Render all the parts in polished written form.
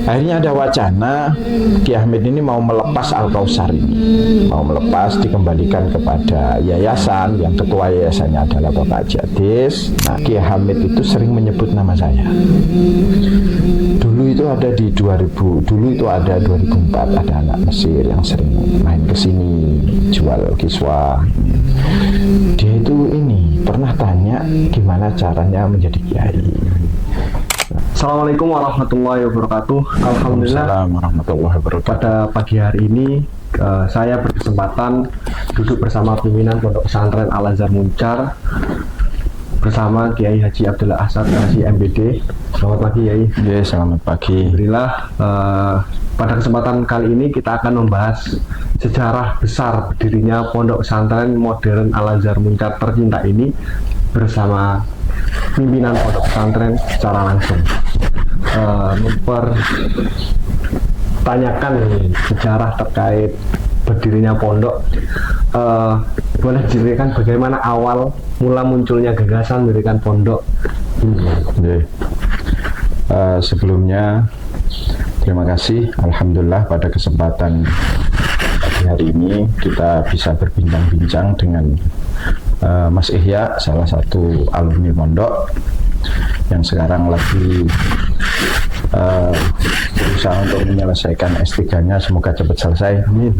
Akhirnya ada wacana Ki Hamid ini mau melepas Al-Kausar ini, mau melepas, dikembalikan kepada yayasan, yang ketua yayasannya adalah Bapak Haji Adis. Nah, Ki Hamid itu sering menyebut nama saya. Dulu itu ada di 2004 ada anak Mesir yang sering main ke sini jual kiswah. Dia itu ini pernah tanya gimana caranya menjadi kiai. Assalamualaikum warahmatullahi wabarakatuh. Alhamdulillah warahmatullahi wabarakatuh. Pada pagi hari ini saya berkesempatan duduk bersama pimpinan Pondok Pesantren Al-Azhar Muncar bersama Kiai Haji Abdullah Ahsan Haji MBD. Selamat pagi Kiai. Ya, selamat pagi. Alhamdulillah pada kesempatan kali ini kita akan membahas sejarah besar berdirinya Pondok Pesantren Modern Al-Azhar Muncar tercinta ini bersama pimpinan Pondok Pesantren secara langsung. Mempertanyakan sejarah terkait berdirinya pondok. Boleh diceritakan bagaimana awal mula munculnya gagasan mendirikan pondok? Sebelumnya terima kasih, alhamdulillah pada kesempatan pagi hari ini kita bisa berbincang-bincang dengan Mas Ihya, salah satu alumni pondok yang sekarang lagi berusaha untuk menyelesaikan S3-nya, semoga cepat selesai. Amin.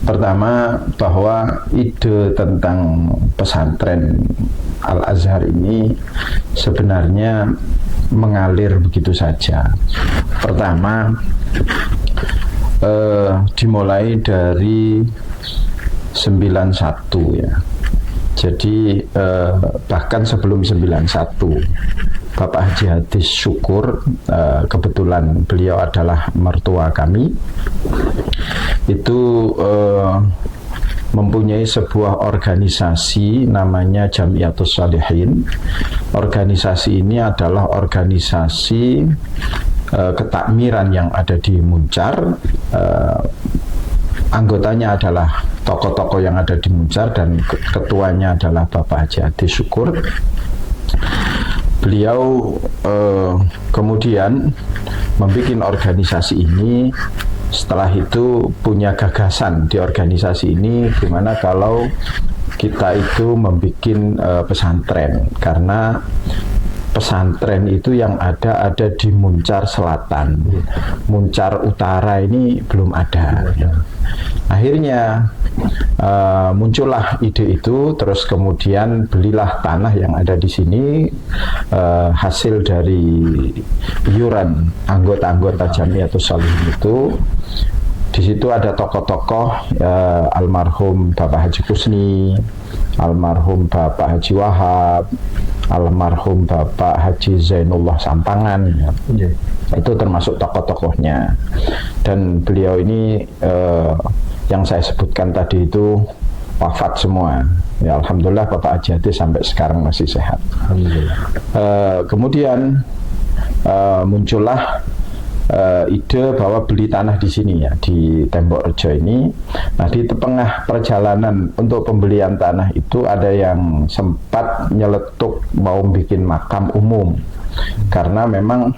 Pertama, bahwa ide tentang pesantren Al-Azhar ini sebenarnya mengalir begitu saja. Pertama, dimulai dari 91 ya. Jadi bahkan sebelum 91 Bapak Haji Adis Syukur, kebetulan beliau adalah mertua kami, itu mempunyai sebuah organisasi namanya Jamiatus Shalihin. Organisasi ini adalah organisasi ketakmiran yang ada di Muncar. Anggotanya adalah tokoh-tokoh yang ada di Muncar dan ketuanya adalah Bapak Haji Adis Syukur. Beliau kemudian membuat organisasi ini. Setelah itu punya gagasan di organisasi ini, gimana kalau kita itu membuat pesantren, karena pesantren itu yang ada di Muncar Selatan, Muncar Utara ini belum ada. Akhirnya muncullah ide itu, terus kemudian belilah tanah yang ada di sini, hasil dari iuran anggota-anggota Jamiatus Shalihin itu. Di situ ada tokoh-tokoh, almarhum Bapak Haji Kusni, almarhum Bapak Haji Wahab, almarhum Bapak Haji Zainullah Sampangan, ya. Itu termasuk tokoh-tokohnya. Dan beliau ini yang saya sebutkan tadi itu wafat semua. Ya, alhamdulillah Bapak Haji Adis sampai sekarang masih sehat. Alhamdulillah. Kemudian muncullah ide bahwa beli tanah di sini ya, di Tembok Rejo ini. Nah, di tengah perjalanan untuk pembelian tanah itu ada yang sempat nyeletuk mau bikin makam umum, karena memang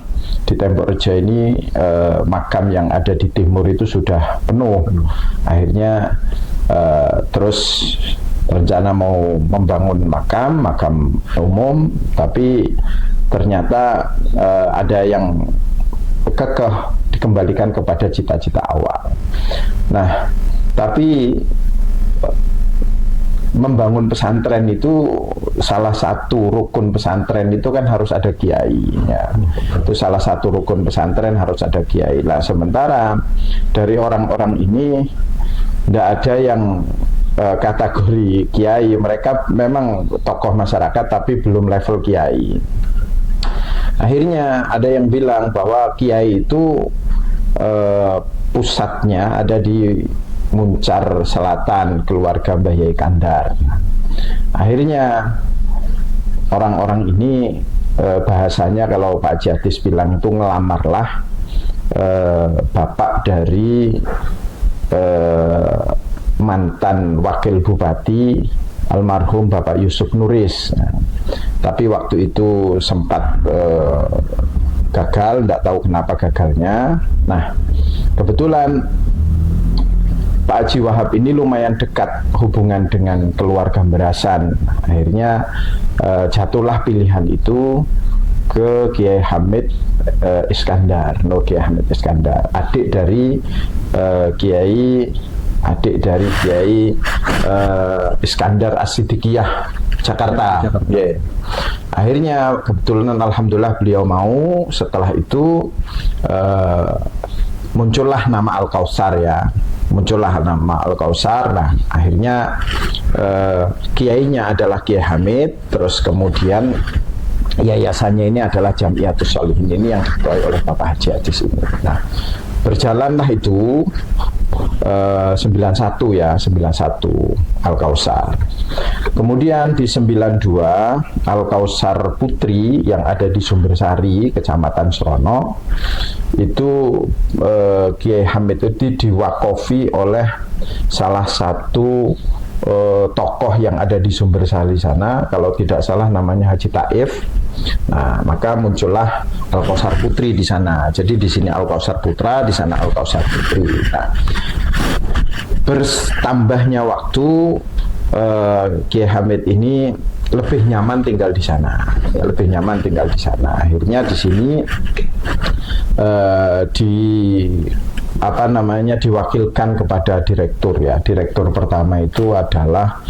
di Tembok Rejo ini makam yang ada di timur itu sudah penuh. Akhirnya terus rencana mau membangun makam umum, tapi ternyata ada yang kekeh dikembalikan kepada cita-cita awal. Nah, tapi membangun pesantren itu, salah satu rukun pesantren itu kan harus ada kiai ya. Itu salah satu rukun pesantren, harus ada kiai. Lah, sementara dari orang-orang ini tidak ada yang kategori kiai, mereka memang tokoh masyarakat tapi belum level kiai. Akhirnya ada yang bilang bahwa kiai itu pusatnya ada di Muncar Selatan, keluarga Mbah Yai Kandar. Akhirnya orang-orang ini bahasanya kalau Pak Haji Adis bilang itu ngelamarlah bapak dari mantan wakil bupati almarhum Bapak Yusuf Nuris. Nah, tapi waktu itu sempat gagal gagal, tidak tahu kenapa gagalnya. Nah, kebetulan Pak Haji Wahab ini lumayan dekat hubungan dengan keluarga Mberasan. Akhirnya jatuhlah pilihan itu ke Kiai Hamid Iskandar, Kiai Hamid Iskandar, adik dari Kiai Iskandar As-Siddiqiyah Jakarta. Yeah. Akhirnya kebetulan alhamdulillah beliau mau. Setelah itu muncullah nama Al-Kautsar ya. Nah, akhirnya kiainya adalah Kiai Hamid, terus kemudian yayasannya ini adalah Jamiatus Sholihin ini yang diketuai oleh Bapak Haji Adis ini. Nah, berjalanlah itu 91 Al-Kautsar. Kemudian di 92 Al-Kautsar Putri yang ada di Sumbersari, Kecamatan Srono, itu Kiai Hamid itu diwakofi oleh salah satu tokoh yang ada di Sumbersari sana, kalau tidak salah namanya Haji Taif. Nah, maka muncullah Al-Kautsar Putri di sana. Jadi di sini Al-Kautsar Putra, di sana Al-Kautsar Putri. Nah, bertambahnya waktu Kiai Hamid ini lebih nyaman tinggal di sana. Akhirnya di sini diwakilkan kepada direktur ya. Direktur pertama itu adalah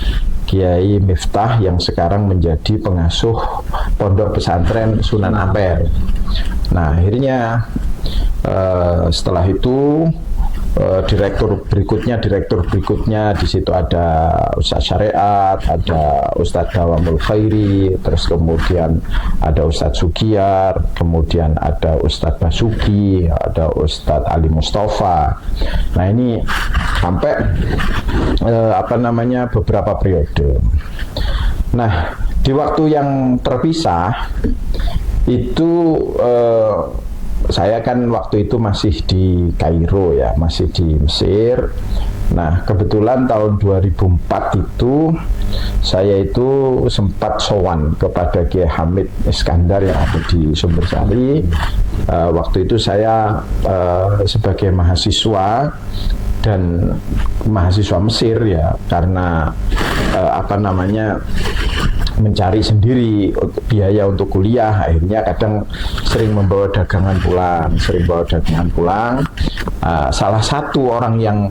Kiai Miftah yang sekarang menjadi pengasuh Pondok Pesantren Sunan Ampel. Nah, akhirnya setelah itu direktur berikutnya di situ ada Ustadz Syariat, ada Ustadz Dawamul Khairi, terus kemudian ada Ustadz Sugiyar, kemudian ada Ustadz Basuki, ada Ustadz Ali Mustafa. Nah, ini sampai beberapa periode. Nah, di waktu yang terpisah itu saya kan waktu itu masih di Kairo ya, masih di Mesir. Nah, kebetulan tahun 2004 itu saya itu sempat sowan kepada Kiai Hamid Iskandar yang ada di Sumbersari. Waktu itu saya sebagai mahasiswa dan mahasiswa Mesir ya, karena mencari sendiri biaya untuk kuliah, akhirnya kadang sering membawa dagangan pulang. Salah satu orang yang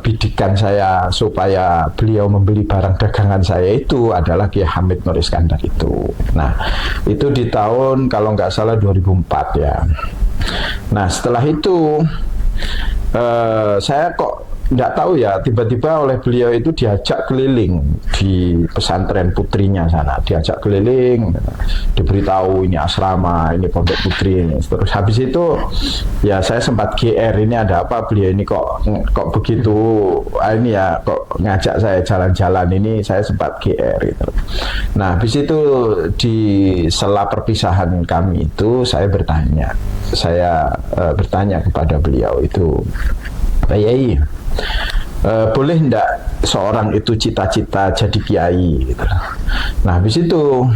bidikan saya supaya beliau membeli barang dagangan saya itu adalah Kiai Hamid Nur Iskandar itu. Nah, itu di tahun kalau nggak salah 2004 ya. Nah, setelah itu saya kok nggak tahu ya, tiba-tiba oleh beliau itu diajak keliling di pesantren putrinya sana, diberitahu ini asrama, ini pondok putri ini. Terus habis itu ya saya sempat GR, ini ada apa, beliau ini kok begitu ini ya, kok ngajak saya jalan-jalan, ini saya sempat GR gitu. Nah, habis itu di sela perpisahan kami itu saya bertanya kepada beliau itu, Pak Yai, boleh enggak seorang itu cita-cita jadi kiai gitu. Nah, habis itu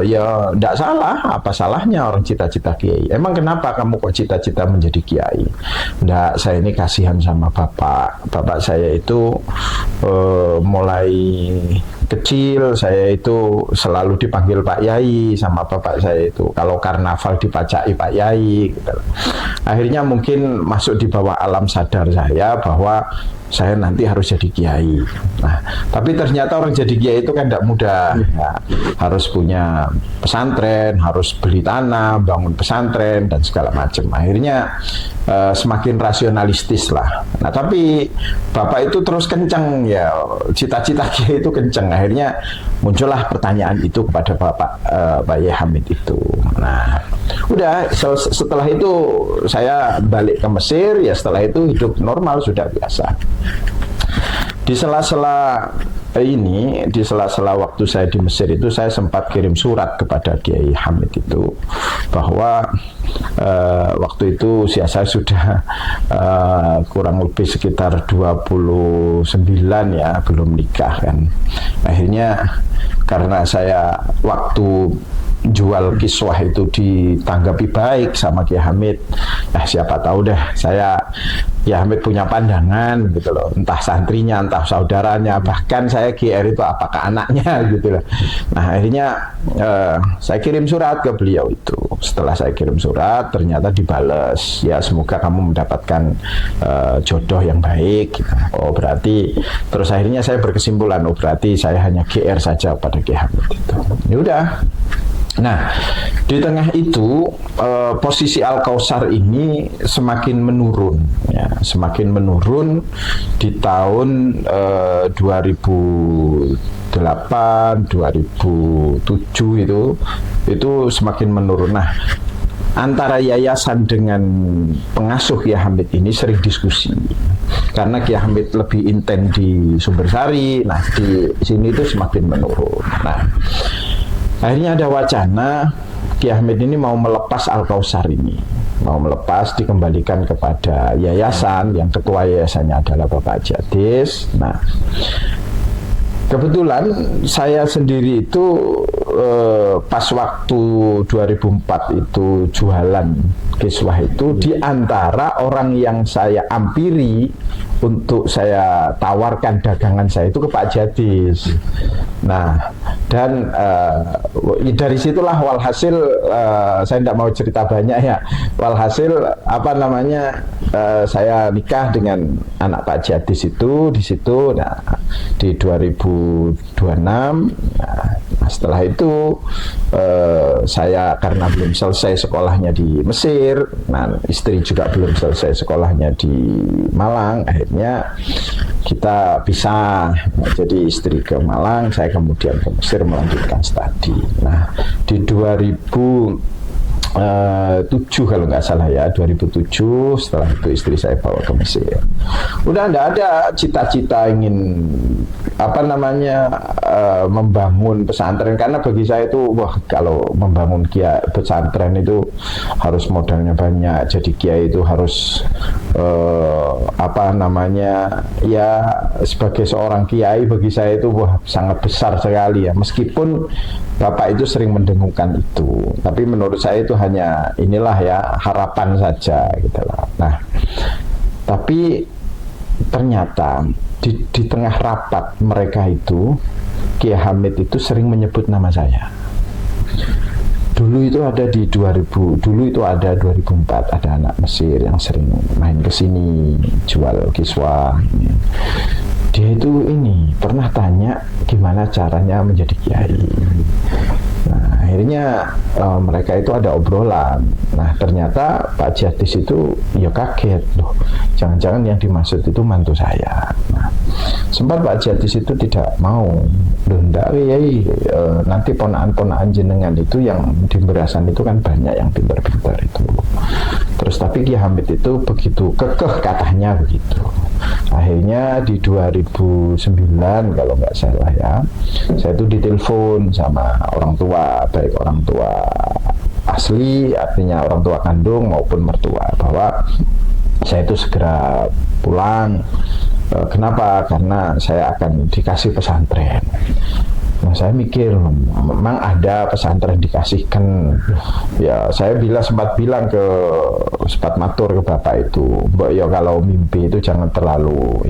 ya enggak salah, apa salahnya orang cita-cita kiai? Emang kenapa kamu kok cita-cita menjadi kiai? Enggak, saya ini kasihan sama bapak saya itu mulai kecil saya itu selalu dipanggil Pak Yai sama bapak saya itu, kalau karnaval dipacai Pak Yai gitu. Akhirnya mungkin masuk di bawah alam sadar saya bahwa saya nanti harus jadi kiai. Nah, tapi ternyata orang jadi kiai itu kan tidak mudah ya. Harus punya pesantren, harus beli tanah, bangun pesantren dan segala macam. Akhirnya semakin rasionalistis lah. Nah, tapi bapak itu terus kencang ya, cita-cita kiai itu kencang. Akhirnya muncullah pertanyaan itu kepada Pak Yai Hamid itu. Nah, udah setelah itu saya balik ke Mesir ya, setelah itu hidup normal sudah biasa. Di sela-sela waktu saya di Mesir itu saya sempat kirim surat kepada Kiai Hamid itu bahwa waktu itu usia saya sudah kurang lebih sekitar 29 ya, belum nikah kan. Akhirnya karena saya waktu jual kiswah itu ditanggapi baik sama Kiai Hamid, nah siapa tahu deh Kiai Hamid punya pandangan gitu loh, entah santrinya, entah saudaranya, bahkan saya GR itu apakah anaknya gitu loh. Nah akhirnya saya kirim surat ke beliau itu. Setelah saya kirim surat ternyata dibales, ya semoga kamu mendapatkan jodoh yang baik gitu. Oh berarti, terus akhirnya saya berkesimpulan, oh berarti saya hanya GR saja pada Kiai Hamid itu. Ya udah. Nah, di tengah itu posisi Al-Kautsar ini semakin menurun, ya, semakin menurun di tahun 2008, 2007 itu semakin menurun. Nah, antara yayasan dengan pengasuh Kiai Hamid ini sering diskusi karena Kiai Hamid lebih intens di Sumbersari. Nah, di sini itu semakin menurun. Nah, akhirnya ada wacana Kiai Hamid ini mau melepas Al-Kautsar ini, mau melepas, dikembalikan kepada yayasan yang ketua yayasannya adalah Bapak Jadis. Nah, kebetulan saya sendiri itu pas waktu 2004 itu jualan kiswah itu, di antara orang yang saya ampiri untuk saya tawarkan dagangan saya itu ke Pak Jadis. Nah, dan dari situlah walhasil, saya tidak mau cerita banyak ya, walhasil saya nikah dengan anak Pak Jadis itu di situ. Nah, di 2026. Nah, setelah itu saya karena belum selesai sekolahnya di Mesir, nah istri juga belum selesai sekolahnya di Malang, akhirnya kita pisah. Nah, jadi istri ke Malang, saya kemudian ke Mesir melanjutkan studi. Nah, di 2007 kalau nggak salah ya, 2007, setelah itu istri saya bawa ke Mesir. Udah nggak ada cita-cita ingin membangun pesantren, karena bagi saya itu kalau membangun pesantren itu harus modalnya banyak. Jadi kiai itu harus ya sebagai seorang kiai bagi saya itu sangat besar sekali ya. Meskipun Bapak itu sering mendengungkan itu, tapi menurut saya itu hanya inilah ya, harapan saja gitu lah. Nah, tapi ternyata di tengah rapat mereka itu, Kiai Hamid itu sering menyebut nama saya. Dulu itu ada 2004 ada anak Mesir yang sering main ke sini jual kiswah. Dia itu pernah tanya gimana caranya menjadi kiai. Nah, akhirnya mereka itu ada obrolan. Nah, ternyata Pak Jadis itu ya kaget, loh, jangan-jangan yang dimaksud itu mantu saya. Nah, sempat Pak Jadis itu tidak mau, loh enggak, nanti ponaan-ponaan jenengan itu yang di Berasan itu kan banyak yang pintar-pintar itu. Terus tapi Kiai Hamid itu begitu kekeh katanya begitu. Akhirnya di 2009 kalau nggak salah ya, saya itu ditelepon sama orang tua, baik orang tua asli, artinya orang tua kandung maupun mertua, bahwa saya itu segera pulang. Kenapa? Karena saya akan dikasih pesantren. Nah, saya mikir memang ada pesantren dikasihkan. Ya, saya sempat matur ke bapak itu, Mbak, ya kalau mimpi itu jangan terlalu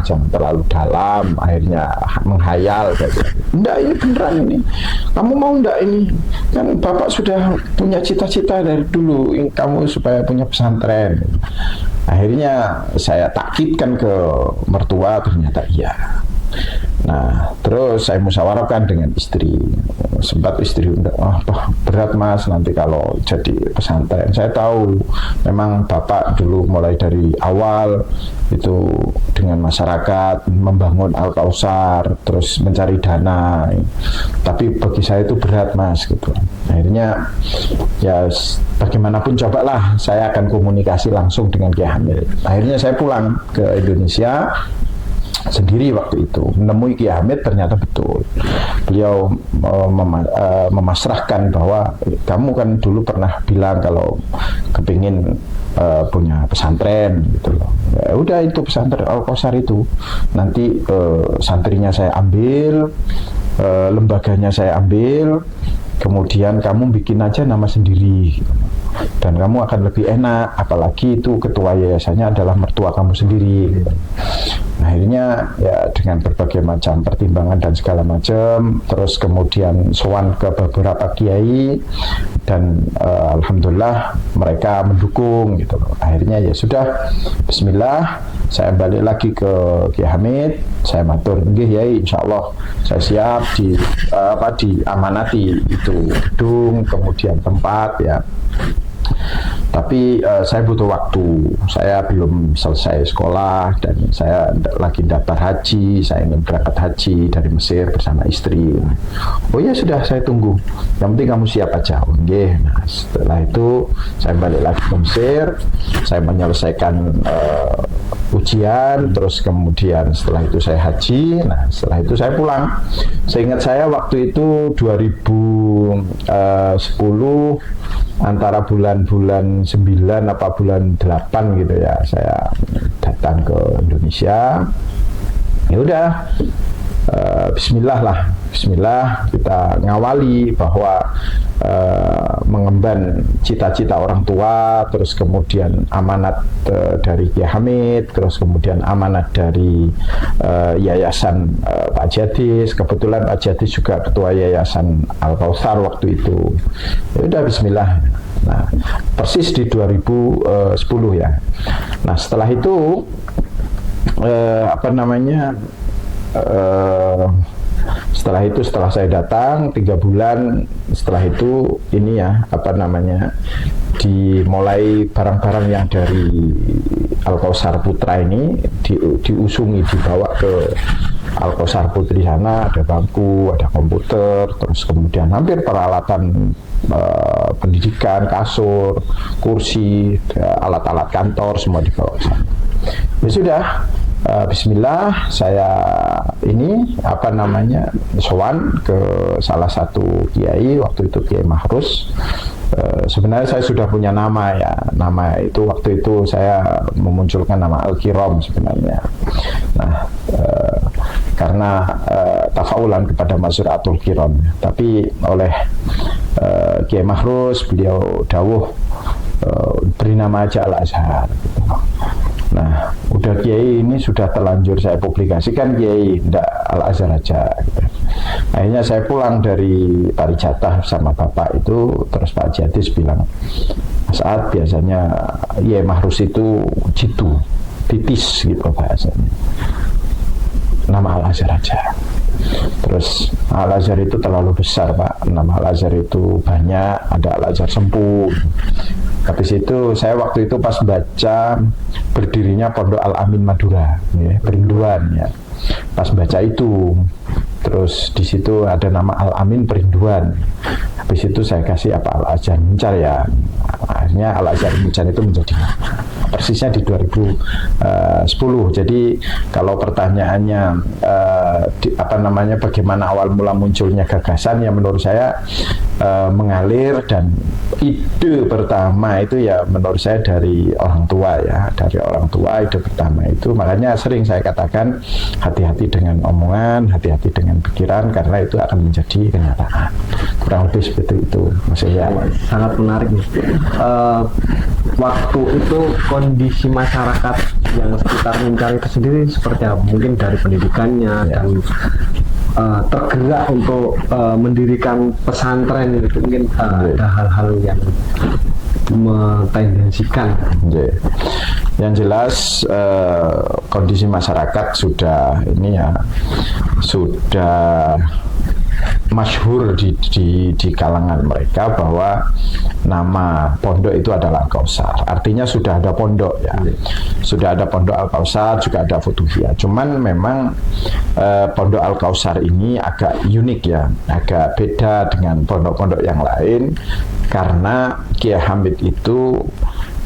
jangan terlalu dalam, akhirnya menghayal. Enggak, ini beneran ini. Kamu mau enggak ini? Kan bapak sudah punya cita-cita dari dulu, kamu supaya punya pesantren. Akhirnya saya takkitkan ke mertua, ternyata iya. Nah, terus saya musyawarahkan dengan istri. Sempat istri berat mas nanti kalau jadi pesantren. Saya tahu memang bapak dulu mulai dari awal itu dengan masyarakat membangun Al-Kautsar, terus mencari dana. Tapi bagi saya itu berat mas gitu. Akhirnya ya bagaimanapun cobalah saya akan komunikasi langsung dengan Kiai Hamid. Akhirnya saya pulang ke Indonesia sendiri waktu itu, menemui Kiai Hamid. Ternyata betul beliau memasrahkan bahwa kamu kan dulu pernah bilang kalau kepingin punya pesantren gitu loh. Ya udah, itu pesantren Al-Kautsar itu nanti santrinya saya ambil, lembaganya saya ambil, kemudian kamu bikin aja nama sendiri gitu. Dan kamu akan lebih enak, apalagi itu ketua yayasannya adalah mertua kamu sendiri gitu. Akhirnya ya dengan berbagai macam pertimbangan dan segala macam, terus kemudian sowan ke beberapa kiai dan alhamdulillah mereka mendukung gitu loh. Akhirnya ya sudah, bismillah, saya balik lagi ke Kiai Hamid, saya matur nggih Yai, insyaallah saya siap diamanati itu gedung kemudian tempat ya. Tapi saya butuh waktu, saya belum selesai sekolah dan saya lagi daftar haji, saya ingin berangkat haji dari Mesir bersama istri. Oh ya sudah, saya tunggu, yang penting kamu siap aja. Oke. Nah, setelah itu saya balik lagi ke Mesir, saya menyelesaikan ujian, terus kemudian setelah itu saya haji. Nah setelah itu saya pulang. Seingat saya waktu itu 2010 antara bulan 9 apa bulan 8 gitu ya, saya datang ke Indonesia. Ya udah, bismillah kita ngawali bahwa mengemban cita-cita orang tua, terus kemudian amanat dari Kiai Hamid, terus kemudian amanat dari yayasan Pak Jadis. Kebetulan Pak Jadis juga ketua yayasan Al Kautsar waktu itu. Ya udah, bismillah. Nah, persis di 2010 ya. Nah, setelah itu setelah saya datang 3 bulan setelah itu ini ya dimulai barang-barang yang dari Al Kautsar Putra ini diusungi, dibawa ke Al Kautsar Putri sana. Ada bangku, ada komputer, terus kemudian hampir peralatan pendidikan, kasur, kursi, alat-alat kantor semua dibawa ke sana. Ya sudah, bismillah, saya ini sowan ke salah satu kiai, waktu itu Kiai Mahrus. Sebenarnya saya sudah punya nama ya, nama itu waktu itu saya memunculkan nama Al-Kiram sebenarnya. Nah, karena tafaulan kepada Mazhuratul Kiram, tapi oleh Kiai Mahrus beliau dawuh beri nama aja Al-Azhar gitu. Nah, udah Kiai ini sudah terlanjur saya publikasikan, Kiai ndak Al-Azhar aja gitu. Akhirnya saya pulang dari Parijatah sama bapak itu, terus Pak Jadis bilang, saat biasanya Kiai Mahrus itu jitu, titis gitu bahasanya, nama Al-Azhar aja. Terus Al-Azhar itu terlalu besar Pak, nama Al-Azhar itu banyak, ada Al-Azhar Sempu. Habis itu saya waktu itu pas baca berdirinya Pondok Al-Amin Madura ya, Perinduan ya. Pas baca itu, terus di situ ada nama Al-Amin Perinduan. Habis itu saya kasih apa Al-Azhar Muncar ya. Akhirnya Al-Azhar Muncar itu menjadi persisnya di 2010. Jadi kalau pertanyaannya bagaimana awal mula munculnya gagasan, ya menurut saya mengalir, dan ide pertama itu ya menurut saya dari orang tua ya, dari orang tua ide pertama itu. Makanya sering saya katakan hati-hati dengan omongan, hati-hati dengan pikiran, karena itu akan menjadi kenyataan. Kurang lebih seperti itu Mas ya. Sangat menarik nih. Waktu itu kondisi masyarakat yang sekitar Muncar itu sendiri seperti apa? Mungkin dari pendidikannya ya, dan tergerak untuk mendirikan pesantren itu mungkin ada hal-hal yang mentendensikan. Yang jelas kondisi masyarakat sudah masyhur di kalangan mereka bahwa nama pondok itu adalah Al-Kautsar. Artinya sudah ada pondok ya. Sudah ada pondok Al-Kautsar, juga ada Futuhiyah. Cuman memang pondok Al-Kautsar ini agak unik ya, agak beda dengan pondok-pondok yang lain, karena Kiai Hamid itu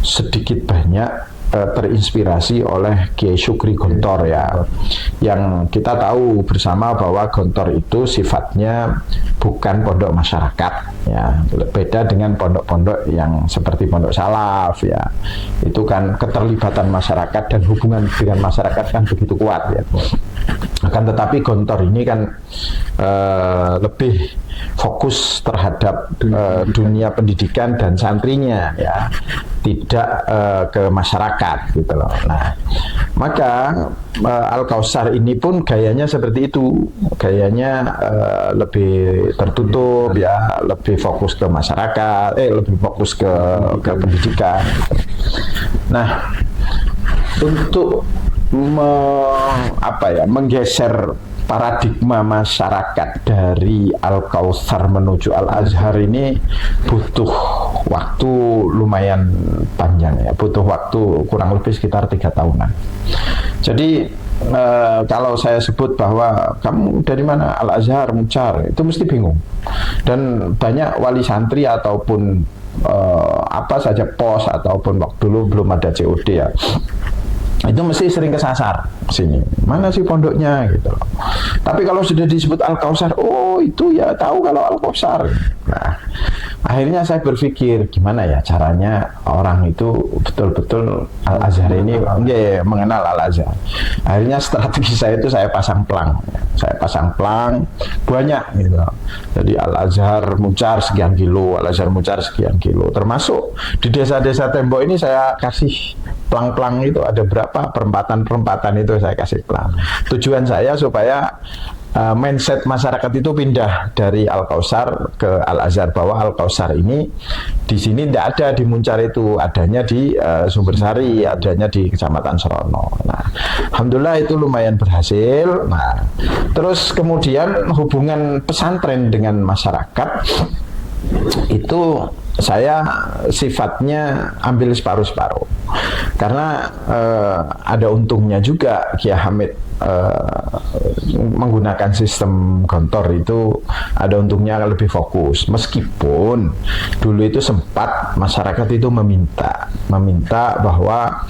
sedikit banyak terinspirasi oleh Kiai Syukri Gontor ya, yang kita tahu bersama bahwa Gontor itu sifatnya bukan pondok masyarakat ya, beda dengan pondok-pondok yang seperti pondok salaf ya, itu kan keterlibatan masyarakat dan hubungan dengan masyarakat kan begitu kuat ya. Akan tetapi Gontor ini kan lebih fokus terhadap dunia pendidikan dan santrinya ya, tidak ke masyarakat gitu loh. Nah, maka Al-Kautsar ini pun gayanya seperti itu, gayanya lebih tertutup ya, lebih fokus ke masyarakat, lebih fokus ke pendidikan. Nah, untuk menggeser paradigma masyarakat dari Al-Kautsar menuju Al-Azhar ini butuh waktu lumayan panjang ya, butuh waktu kurang lebih sekitar 3 tahunan. Jadi kalau saya sebut bahwa kamu dari mana, Al-Azhar, Muncar, itu mesti bingung. Dan banyak wali santri ataupun apa saja pos ataupun waktu dulu belum ada COD ya, itu mesti sering kesasar sini, mana sih pondoknya gitu loh. Tapi kalau sudah disebut Al-Kautsar, oh itu ya tahu kalau Al-Kautsar. Nah, akhirnya saya berpikir gimana ya caranya orang itu betul-betul Al-Azhar ini mengenal Al-Azhar. Akhirnya strategi saya itu saya pasang plang banyak gitu. Jadi Al-Azhar Muncar sekian kilo, Al-Azhar Muncar sekian kilo, termasuk di desa-desa tembok ini saya kasih plang-plang itu, ada berapa perempatan itu saya kasih plang. Tujuan saya supaya mindset masyarakat itu pindah dari Al-Kautsar ke Al-Azhar, bahwa Al-Kautsar ini di sini tidak ada di Muncar, itu adanya di Sumbersari, adanya di Kecamatan Serono. Nah, alhamdulillah itu lumayan berhasil. Nah, terus kemudian hubungan pesantren dengan masyarakat itu saya sifatnya ambil separuh-separuh, karena ada untungnya juga Kiai Hamid menggunakan sistem gontor itu, ada untungnya lebih fokus. Meskipun dulu itu sempat masyarakat itu meminta bahwa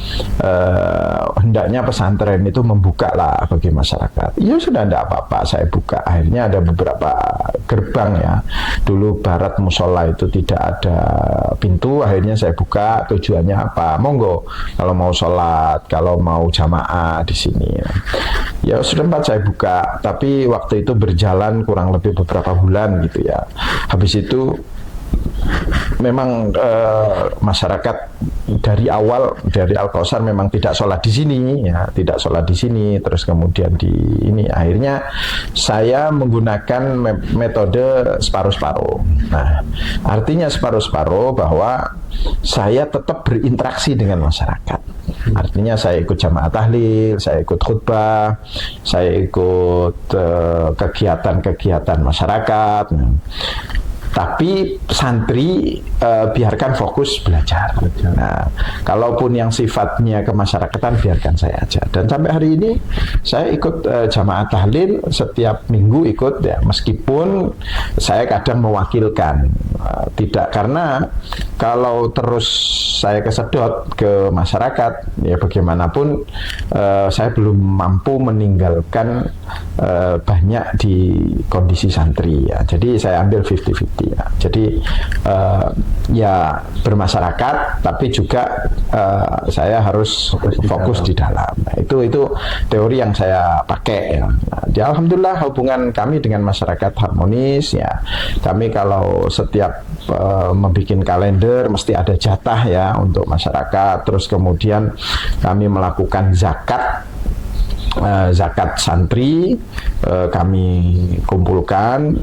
hendaknya pesantren itu membuka lah bagi masyarakat. Ya sudah, tidak apa-apa, saya buka. Akhirnya ada beberapa gerbang ya. Dulu barat musola itu tidak ada pintu, akhirnya saya buka. Tujuannya apa? Monggo kalau mau sholat, kalau mau jamaah di sini. Ya sudah sempat saya buka, tapi waktu itu berjalan kurang lebih beberapa bulan gitu ya. Habis itu memang masyarakat dari awal, dari Al-Kautsar memang tidak sholat di sini ya, tidak sholat di sini. Terus kemudian di ini akhirnya saya menggunakan metode separuh-separuh. Nah, artinya separuh-separuh bahwa saya tetap berinteraksi dengan masyarakat. Artinya saya ikut jamaah tahlil, saya ikut khutbah, saya ikut kegiatan-kegiatan masyarakat. Tapi santri biarkan fokus belajar. Nah, kalaupun yang sifatnya kemasyarakatan biarkan saya aja. Dan sampai hari ini saya ikut jamaah tahlil setiap minggu ikut ya, meskipun saya kadang mewakilkan. Tidak, karena kalau terus saya kesedot ke masyarakat ya bagaimanapun saya belum mampu meninggalkan banyak di kondisi santri ya. Jadi saya ambil 50-50 ya. Jadi ya bermasyarakat, tapi juga saya harus fokus di dalam. Nah, itu teori yang saya pakai ya. Nah, alhamdulillah hubungan kami dengan masyarakat harmonis ya. Kami kalau setiap membuat kalender mesti ada jatah ya untuk masyarakat. Terus kemudian kami melakukan zakat santri, kami kumpulkan,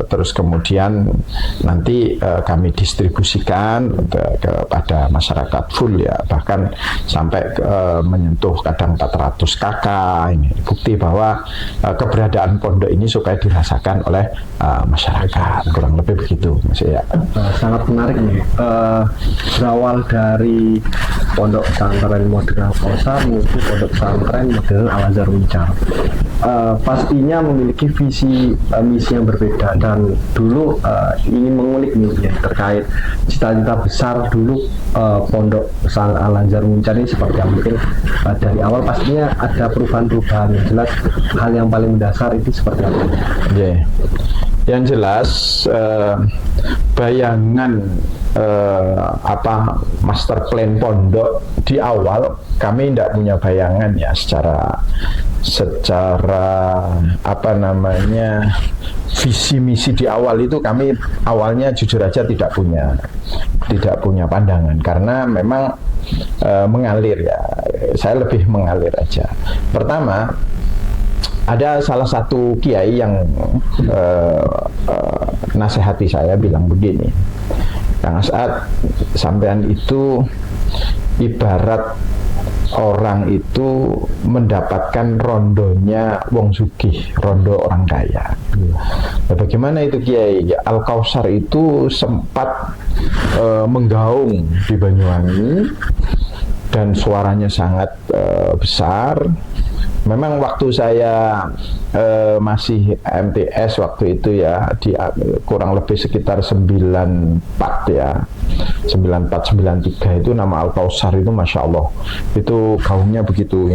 terus kemudian nanti kami distribusikan kepada masyarakat full ya, bahkan sampai menyentuh kadang 400 KK. Ini bukti bahwa keberadaan pondok ini supaya dirasakan oleh masyarakat, kurang lebih begitu Mas ya. Sangat menarik nih, berawal dari pondok pesantren modern Al-Kautsar menuju pondok pesantren modern Al-Azhar Muncar. Pastinya memiliki visi misi yang berbeda, dan dulu ingin mengulik nih ya, terkait cita-cita besar dulu pondok pesantren Al-Azhar Muncar ini seperti apa. Mungkin dari awal pastinya ada perubahan-perubahan yang jelas. Hal yang paling mendasar itu seperti apa? Yeah. Yang jelas bayangan master plan pondok di awal kami tidak punya bayangan ya secara visi misi di awal itu kami awalnya jujur aja tidak punya pandangan karena memang mengalir ya, saya lebih mengalir aja. Pertama, ada salah satu kiai yang nasihati saya bilang begini, Kang As'ad, sampean itu ibarat orang itu mendapatkan rondonya wong sugih, rondo orang kaya. Nah, bagaimana itu Kiai? Ya, Al-Kausar itu sempat menggaung di Banyuwangi dan suaranya sangat besar. Memang waktu saya masih MTS waktu itu ya, di kurang lebih sekitar 94 ya, 94-93 itu nama Al-Kausar itu Masya Allah itu gaungnya begitu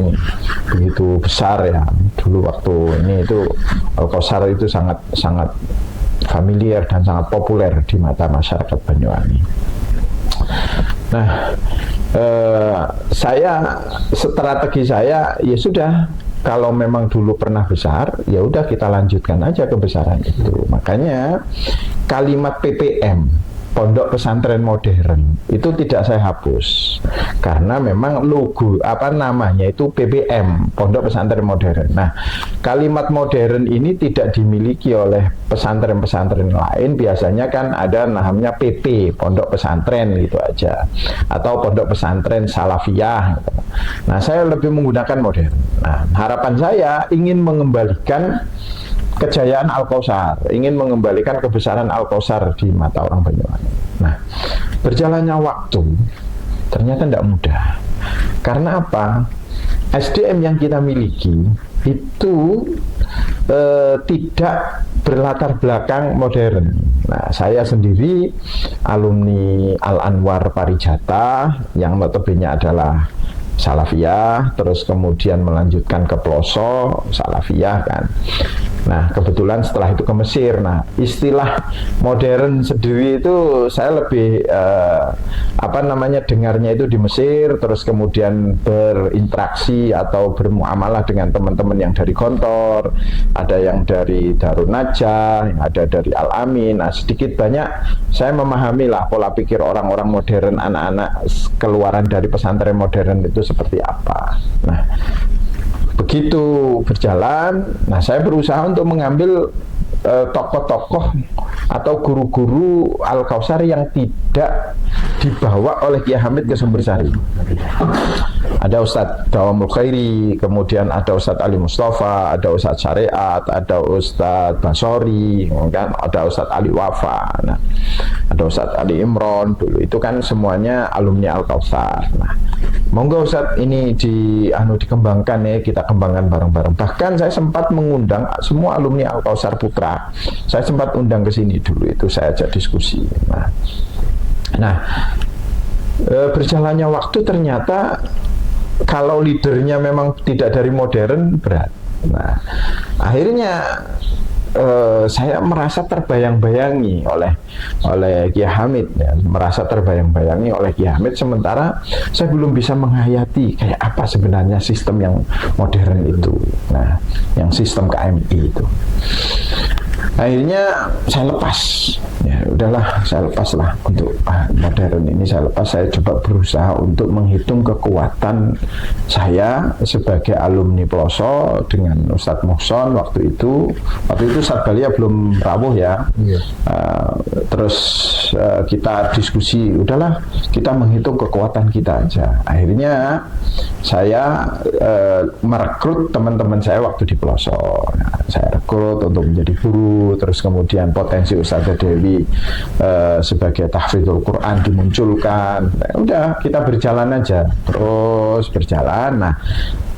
besar ya. Dulu waktu ini itu Al-Kausar itu sangat familiar dan sangat populer di mata masyarakat Banyuwangi. Nah, strategi saya ya sudah, kalau memang dulu pernah besar ya udah kita lanjutkan aja kebesaran itu. Makanya kalimat PPM, Pondok Pesantren Modern, itu tidak saya hapus karena memang logo namanya itu PPM, Pondok Pesantren Modern. Nah, kalimat modern ini tidak dimiliki oleh pesantren-pesantren lain. Biasanya kan ada namanya PP, Pondok Pesantren gitu aja, atau Pondok Pesantren Salafiyah gitu. Nah, saya lebih menggunakan modern. Nah, harapan saya ingin mengembalikan kejayaan Al-Kausar, ingin mengembalikan kebesaran Al-Kausar di mata orang Banyuwangi. Nah, berjalannya waktu ternyata tidak mudah. Karena apa? SDM yang kita miliki itu tidak berlatar belakang modern. Nah, saya sendiri alumni Al-Anwar Parijata yang notabene adalah Salafiyah, terus kemudian melanjutkan ke Ploso Salafiyah kan. Nah, kebetulan setelah itu ke Mesir. Nah, istilah modern sendiri itu saya lebih dengarnya itu di Mesir, terus kemudian berinteraksi atau bermuamalah dengan teman-teman yang dari Gontor, ada yang dari Darun Najah, yang ada dari Al-Amin. Nah, sedikit banyak saya memahami lah pola pikir orang-orang modern, anak-anak keluaran dari pesantren modern itu seperti apa. Nah, begitu berjalan, nah saya berusaha untuk mengambil tokoh-tokoh atau guru-guru Al-Kausar yang tidak dibawa oleh Kiai Hamid ke Sumbersari. Ada Ustadz Dawamul Khairi, kemudian ada Ustadz Ali Mustafa, ada Ustadz Syariat, ada Ustadz Basori, kan? Ada Ustadz Ali Wafa, nah, ada Ustadz Ali Imron dulu. Itu kan semuanya alumni Al-Kausar. Nah, monggo Ustadz ini dikembangkan ya, kita kembangkan bareng-bareng. Bahkan saya sempat mengundang semua alumni Al-Kausar Putra. Saya sempat undang ke sini dulu, itu saya ajak diskusi. Nah, berjalannya waktu ternyata kalau leadernya memang tidak dari modern berat. Nah, akhirnya saya merasa terbayang-bayangi oleh Kiai Hamid ya, merasa terbayang-bayangi oleh Kiai Hamid, sementara saya belum bisa menghayati kayak apa sebenarnya sistem yang modern itu. Nah, yang sistem KMI itu. Akhirnya saya lepas, ya udahlah, saya lepaslah untuk modern ini, saya lepas. Saya coba berusaha untuk menghitung kekuatan saya sebagai alumni Ploso dengan Ustadz Muhson waktu itu Ustadz Balia belum rawuh ya. Terus kita diskusi, udahlah kita menghitung kekuatan kita aja. Akhirnya saya merekrut teman-teman saya waktu di Ploso. Nah, saya rekrut untuk menjadi guru. Terus kemudian potensi Ustazah Dewi sebagai tahfidzul Quran dimunculkan. Nah, udah kita berjalan aja, terus berjalan. Nah,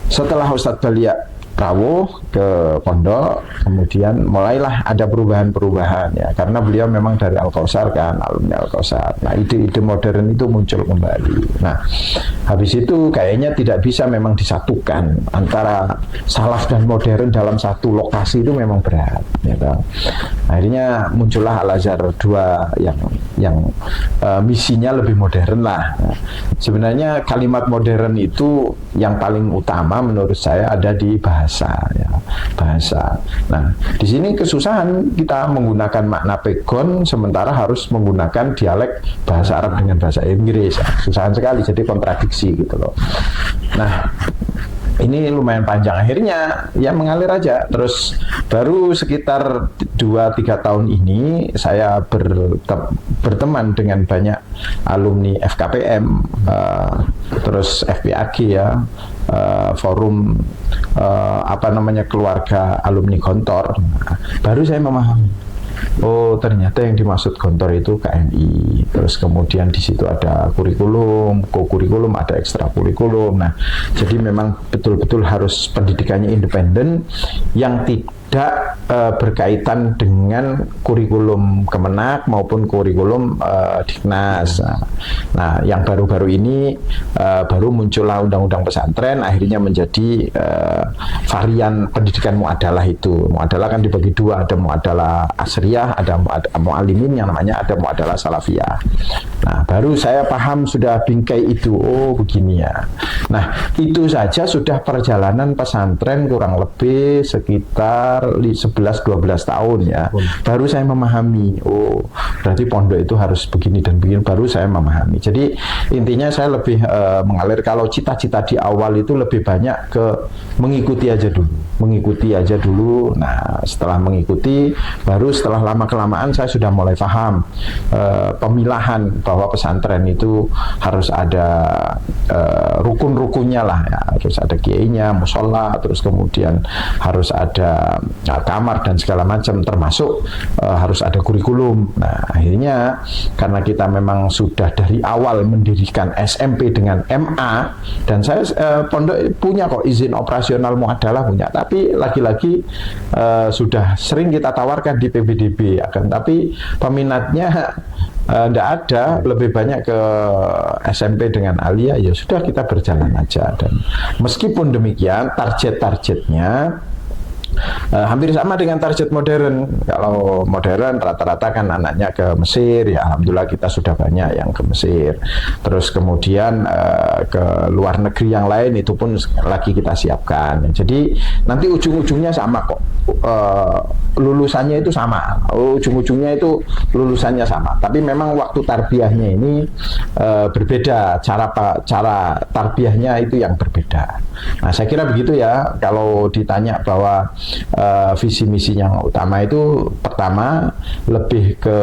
setelah Ustadz Balia rawuh ke pondok, kemudian mulailah ada perubahan-perubahan ya, karena beliau memang dari Al-Kausar kan, alumni Al-Kausar. Nah, ide-ide modern itu muncul kembali. Nah, habis itu kayaknya tidak bisa memang disatukan antara salaf dan modern dalam satu lokasi, itu memang berat ya kan? Akhirnya muncullah Al-Azhar 2 yang misinya lebih modern lah. Sebenarnya kalimat modern itu yang paling utama menurut saya ada di bahasa, ya, bahasa. Nah, di sini kesusahan kita menggunakan makna pegon sementara harus menggunakan dialek bahasa Arab dengan bahasa Inggris. Kesusahan sekali, jadi kontradiksi gitu loh. Nah, ini lumayan panjang, akhirnya ya mengalir aja. Terus baru sekitar 2-3 tahun ini saya berteman dengan banyak alumni FKPM, terus FPAG ya, forum keluarga alumni Gontor. Baru saya memahami, oh ternyata yang dimaksud Gontor itu KMI. Terus kemudian di situ ada kurikulum, co-kurikulum, ada ekstra kurikulum. Nah, jadi memang betul-betul harus pendidikannya independen yang tidak berkaitan dengan kurikulum Kemenak maupun kurikulum Diknas. Nah, yang baru-baru ini baru muncullah Undang-Undang Pesantren, akhirnya menjadi varian pendidikan muadalah itu. Muadalah kan dibagi dua, ada muadalah asriyah, ada mualimin yang namanya ada muadalah salafiyah. Nah, baru saya paham sudah bingkai itu, oh begini ya. Nah, itu saja sudah perjalanan pesantren kurang lebih sekitar 11-12 tahun ya. Baru saya memahami, oh berarti pondok itu harus begini dan begini, baru saya memahami. Jadi intinya saya lebih mengalir, kalau cita-cita di awal itu lebih banyak ke mengikuti aja dulu. Nah, setelah mengikuti, baru setelah lama-kelamaan saya sudah mulai paham pemilahan bahwa pesantren itu harus ada rukun-rukunnya lah ya. Harus ada kiainya, musola, terus kemudian harus ada kamar dan segala macam, termasuk harus ada kurikulum. Nah, akhirnya karena kita memang sudah dari awal mendirikan SMP dengan MA, dan saya pondok punya kok izin operasional muadalah punya, tapi lagi-lagi sudah sering kita tawarkan di PBDB, akan tapi peminatnya tidak ada, lebih banyak ke SMP dengan Alia. Ya sudah, kita berjalan aja. Dan meskipun demikian target-targetnya hampir sama dengan target modern. Kalau modern rata-rata kan anaknya ke Mesir, ya alhamdulillah kita sudah banyak yang ke Mesir. Terus kemudian ke luar negeri yang lain itu pun lagi kita siapkan. Jadi nanti ujung-ujungnya sama kok, lulusannya itu sama, ujung-ujungnya itu lulusannya sama. Tapi memang waktu tarbiyahnya ini berbeda, cara tarbiyahnya itu yang berbeda. Nah, saya kira begitu ya. Kalau ditanya bahwa visi misi yang utama itu, pertama lebih ke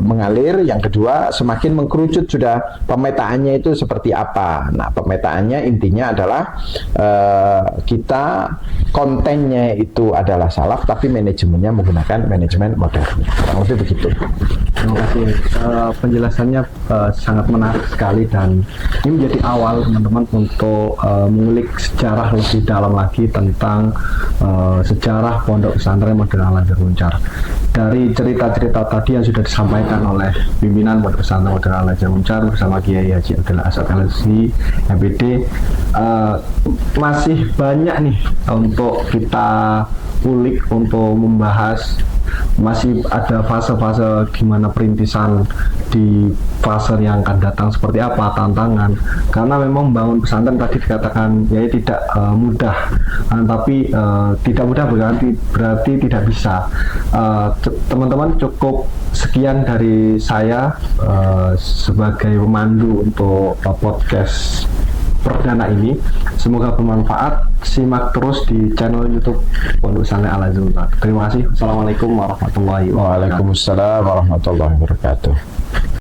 mengalir, yang kedua semakin mengkerucut sudah pemetaannya itu seperti apa. Nah, pemetaannya intinya adalah kita kontennya itu adalah salaf, tapi manajemennya menggunakan manajemen modern. Kurang lebih begitu. Terima kasih, penjelasannya sangat menarik sekali, dan ini menjadi awal teman-teman untuk mengulik sejarah lebih dalam lagi tentang sejarah pondok pesantren modern Al-Azhar Muncar. Dari cerita-cerita tadi yang sudah disampaikan oleh pimpinan pondok pesantren modern Al-Azhar Muncar bersama Kiai Haji Abdullah Asad LSI MPD, masih banyak nih untuk kita ulik, untuk membahas. Masih ada fase-fase gimana perintisan di fase yang akan datang, seperti apa tantangan, karena memang membangun pesantren tadi dikatakan ya tidak mudah, tapi tidak mudah berarti tidak bisa. Teman-teman, cukup sekian dari saya sebagai pemandu untuk podcast perdana ini. Semoga bermanfaat. Simak terus di channel YouTube Pondok Pesantren Al-Azhar Muncar. Terima kasih. Assalamualaikum warahmatullahi wabarakatuh. Waalaikumsalam warahmatullahi wabarakatuh.